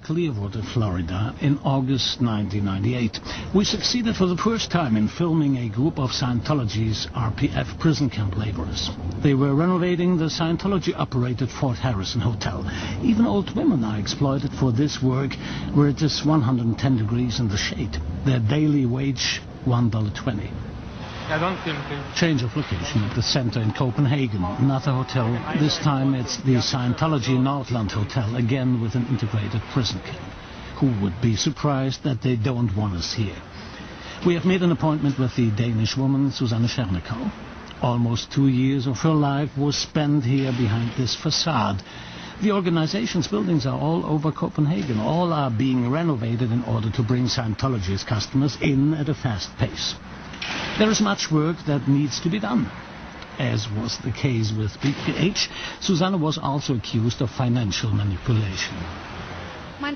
Clearwater, Florida, in August 1998. We succeeded for the first time in filming a group of Scientology's RPF prison camp laborers. They were renovating the Scientology-operated Fort Harrison Hotel. Even old women are exploited for this work, where it is 110 degrees in the shade. Their daily wage, $1.20. Change of location at the center in Copenhagen. Another hotel. This time it's the Scientology Nordland Hotel, again with an integrated prison camp. Who would be surprised that they don't want us here? We have made an appointment with the Danish woman Susanne Schernekau. Almost 2 years of her life was spent here behind this facade. The organization's buildings are all over Copenhagen. All are being renovated in order to bring Scientology's customers in at a fast pace. There is much work that needs to be done. As was the case with BPH, Susanne was also accused of financial manipulation. My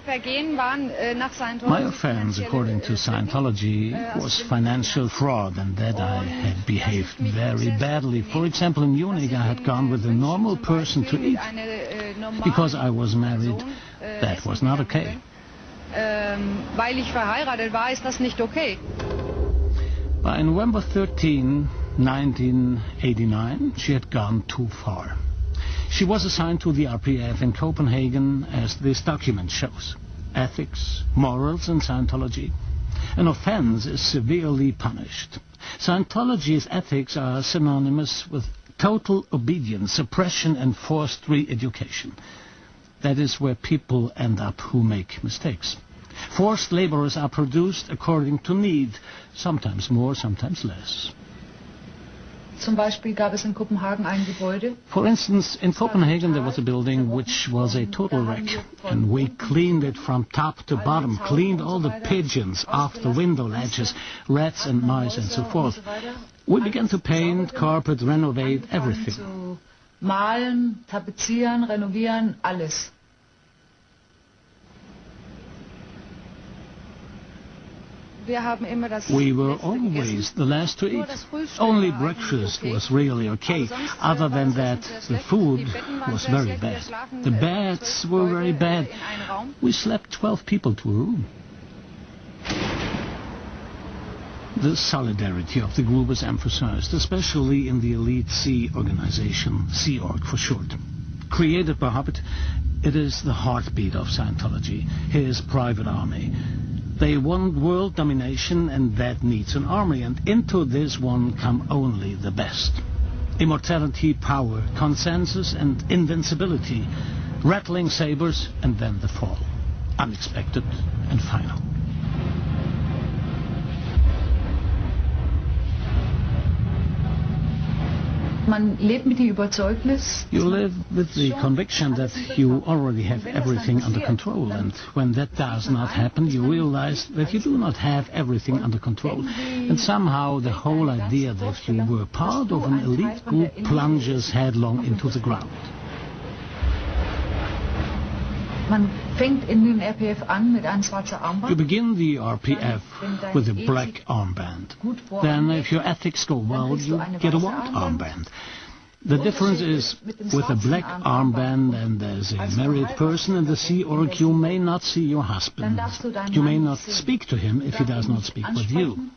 offense, according to Scientology, was financial fraud, and that I had behaved very badly. For example, in Munich I had gone with a normal person to eat. Because I was married, that was not okay. By November 13, 1989, she had gone too far. She was assigned to the RPF in Copenhagen, as this document shows. Ethics, morals in Scientology. An offense is severely punished. Scientology's ethics are synonymous with total obedience, suppression and forced re-education. That is where people end up who make mistakes. Forced laborers are produced according to need, sometimes more, sometimes less. For instance, in Copenhagen there was a building which was a total wreck, and we cleaned it from top to bottom, cleaned all the pigeons off the window ledges, rats and mice and so forth. We began to paint, carpet, renovate, everything. Malen, tapezieren, renovieren, alles. We were always the last to eat. Only breakfast was really okay. Other than that, the food was very bad. The beds were very bad. We slept 12 people to a room. The solidarity of the group is emphasized, especially in the Elite C organization, Sea Org for short. Created by Hobbit, it is the heartbeat of Scientology, his private army. They want world domination, and that needs an army, and into this one come only the best. Immortality, power, consensus and invincibility, rattling sabers, and then the fall. Unexpected and final. You live with the conviction that you already have everything under control, and when that does not happen, you realize that you do not have everything under control. And somehow the whole idea that you were part of an elite group plunges headlong into the ground. You begin the RPF with a black armband. Then, if your ethics go well, you get a white armband. The difference is, with a black armband and as a married person in the Sea Org, you may not see your husband. You may not speak to him if he does not speak with you.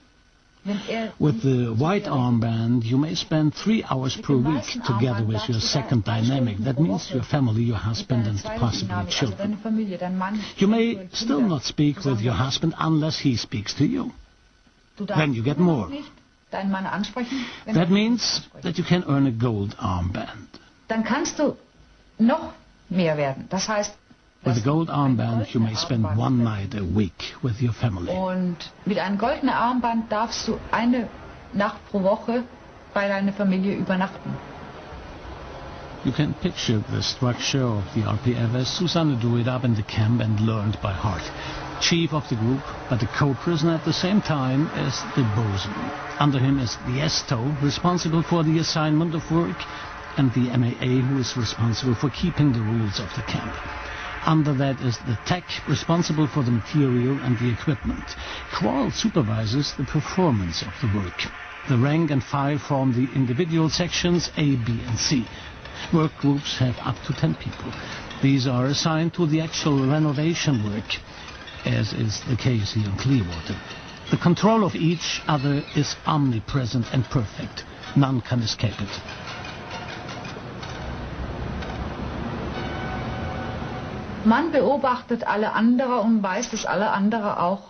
With the white armband, you may spend 3 hours per week together with your second dynamic. That means your family, your husband, and possibly children. You may still not speak with your husband unless he speaks to you. Then you get more. That means that you can earn a gold armband. With a gold armband, you may spend 1 night a week with your family. Und mit einem goldenen Armband darfst du eine Nacht pro Woche bei deiner Familie übernachten. You can picture the structure of the RPF as Susanne drew it up in the camp and learned by heart. Chief of the group, but a co-prisoner at the same time as the bosun. Under him is the STO, responsible for the assignment of work, and the MAA, who is responsible for keeping the rules of the camp. Under that is the tech, responsible for the material and the equipment. Qual supervises the performance of the work. The rank and file form the individual sections A, B and C. Work groups have up to 10 people. These are assigned to the actual renovation work, as is the case here in Clearwater. The control of each other is omnipresent and perfect. None can escape it. Man beobachtet alle andere und weiß, dass alle andere auch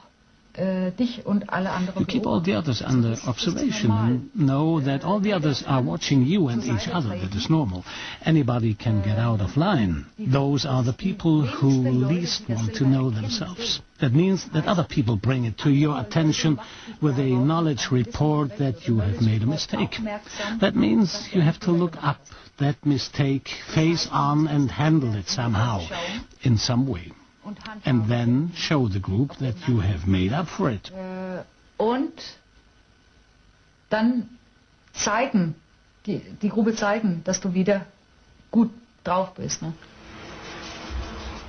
dich und alle andere You keep all the others under observation and know that all the others are watching you and each other. That is normal. Anybody can get out of line. Those are the people who least want to know themselves. That means that other people bring it to your attention with a knowledge report that you have made a mistake. That means you have to look up that mistake, face on, and handle it somehow, in some way. And then show the group that you have made up for it. Und dann zeigen, die Gruppe zeigen, dass du wieder gut drauf bist. Ne?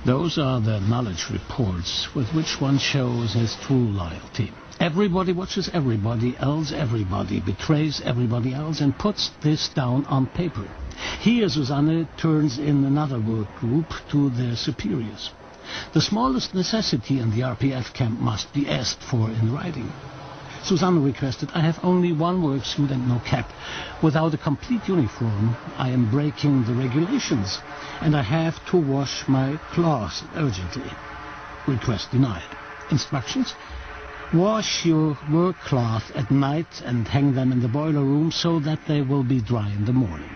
Those are the knowledge reports with which one shows his true loyalty. Everybody watches everybody else, everybody betrays everybody else and puts this down on paper. Here Susanne turns in another work group to their superiors. The smallest necessity in the RPF camp must be asked for in writing. Susanne requested, I have only one work suit and no cap. Without a complete uniform, I am breaking the regulations, and I have to wash my clothes urgently. Request denied. Instructions? Wash your work cloth at night and hang them in the boiler room so that they will be dry in the morning.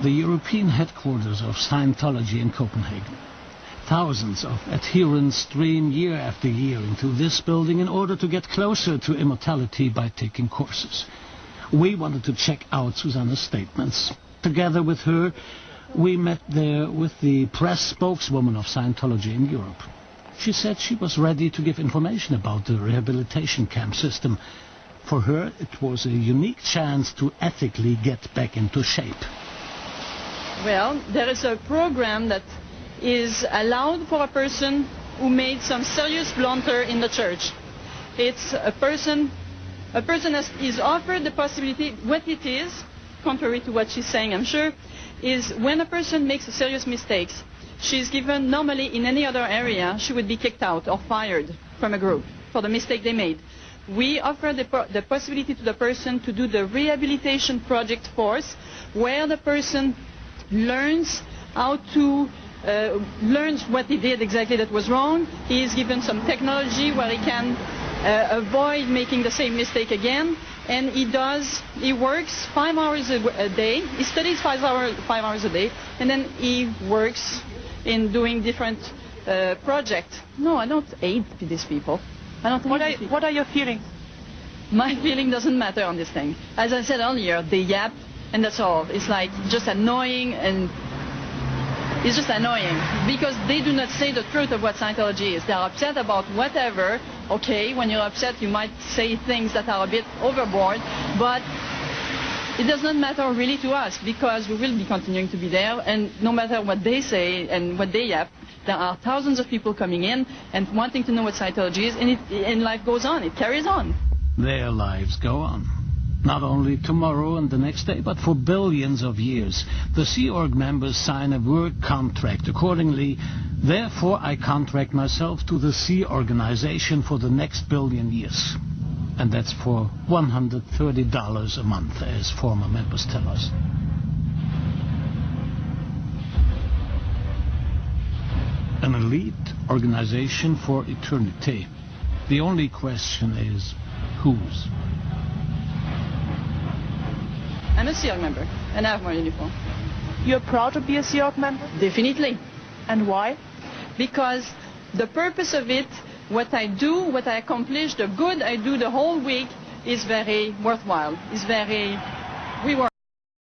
The European headquarters of Scientology in Copenhagen. Thousands of adherents stream year after year into this building in order to get closer to immortality by taking courses. We wanted to check out Susanne's statements. Together with her, we met there with the press spokeswoman of Scientology in Europe. She said she was ready to give information about the rehabilitation camp system. For her, it was a unique chance to ethically get back into shape. Well, there is a program that is allowed for a person who made some serious blunder in the church. It's a person is offered the possibility, what it is, contrary to what she's saying, I'm sure, is when a person makes a serious mistake, she's given, normally in any other area, she would be kicked out or fired from a group for the mistake they made. We offer the possibility to the person to do the rehabilitation project force, where the person learns how to learns what he did exactly that was wrong. He is given some technology where he can avoid making the same mistake again, and he works 5 hours a day. He studies 5 hours a day, and then he works in doing different projects. No, I don't hate these people. I don't hate people. What are your feelings? My feeling doesn't matter on this thing. As I said earlier, they yap, and that's all. It's like just annoying, and it's just annoying because they do not say the truth of what Scientology is. They're upset about whatever. Okay, when you're upset, you might say things that are a bit overboard, but it does not matter really to us because we will be continuing to be there, and no matter what they say and what they yap, there are thousands of people coming in and wanting to know what Scientology is, and life goes on. It carries on. Their lives go on. Not only tomorrow and the next day, but for billions of years. The Sea Org members sign a work contract. Accordingly, therefore, I contract myself to the Sea Organization for the next billion years. And that's for $130 a month, as former members tell us. An elite organization for eternity. The only question is, whose? I'm a Sea Org member, and I have my uniform. You're proud to be a Sea Org member? Definitely. And why? Because the purpose of it, what I do, what I accomplish, the good I do the whole week is very worthwhile. It's very rewarding.